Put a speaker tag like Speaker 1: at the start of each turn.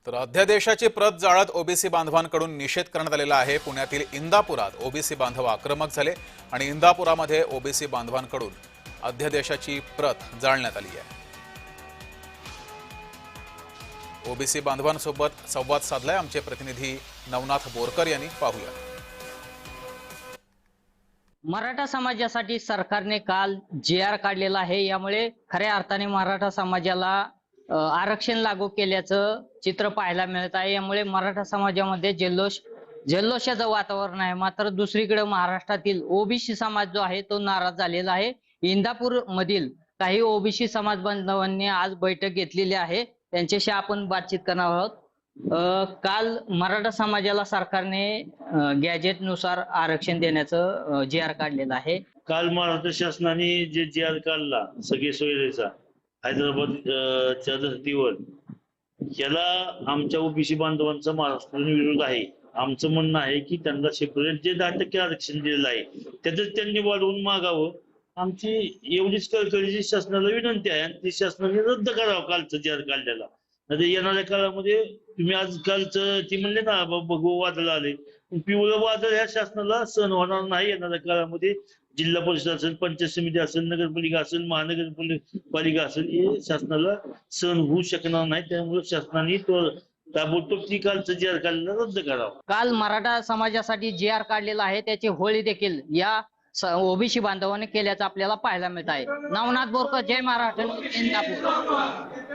Speaker 1: तर अध्यादेशाची प्रत जाळत ओबीसी बांधवांकडून निषेध करण्यात आलेला आहे। पुण्यातील इंदापुरात ओबीसी बांधव आक्रमक झाले आणि इंदापुरामध्ये ओबीसी बांधवांकडून अध्यादेशाची प्रत जाळण्यात आली आहे। ओबीसी बांधवांसोबत संवाद साधलाय आमचे प्रतिनिधी नवनाथ बोरकर यांनी। पाहूया।
Speaker 2: मराठा समाजासाठी सरकारने काल जी.आर. काढलेला आहे। यामुळे खऱ्या अर्थाने मराठा समाजाला आरक्षण लागू केल्याचं चित्र पाहायला मिळत आहे। यामुळे मराठा समाजामध्ये जल्लोषाचं वातावरण आहे। मात्र दुसरीकडे महाराष्ट्रातील ओबीसी समाज जो आहे तो नाराज झालेला आहे। इंदापूर मधील काही ओबीसी समाज बांधवांनी आज बैठक घेतलेली आहे, त्यांच्याशी आपण बातचीत करणार आहोत। काल मराठा समाजाला सरकारने गॅजेट नुसार आरक्षण देण्याचं जी.आर. काढलेलं आहे।
Speaker 3: काल महाराष्ट्र शासनाने जे जी.आर. काढला सगळे सोयरेचा हैदराबादच्या धर्तीवर, याला आमच्या ओबीसी बांधवांचा महाराष्ट्राने विरोध आहे। आमचं म्हणणं आहे की त्यांना सेपरेट जे 10% आरक्षण दिलेलं आहे त्याचं त्यांनी वाढवून मागावं, आमची एवढीच कळकळीची शासनाला विनंती आहे। आणि ती शासनाने रद्द करावं कालचं जी.आर. काढलेला। नाही येणाऱ्या काळामध्ये तुम्ही आज कालचं ती म्हणले ना बघू वादळ आले, पिवळं वादळ ह्या शासनाला सहन होणार नाही। येणाऱ्या काळामध्ये जिल्हा परिषद असेल, पंचायत समिती असेल, नगरपालिका असेल, महानगरपालिका असेल, हे शासनाला सहन होऊ शकणार नाही। त्यामुळे शासनाने तो ताबडतोब ती कालचं जी.आर. काढलेला रद्द करावं।
Speaker 2: काल मराठा समाजासाठी जी.आर. काढलेला आहे, त्याची होळी देखील या ओबीसी बांधवांनी केल्याचं आपल्याला पाहायला मिळत आहे। नवनाथ बोरकर, जय महाराष्ट्र, इंदापूर।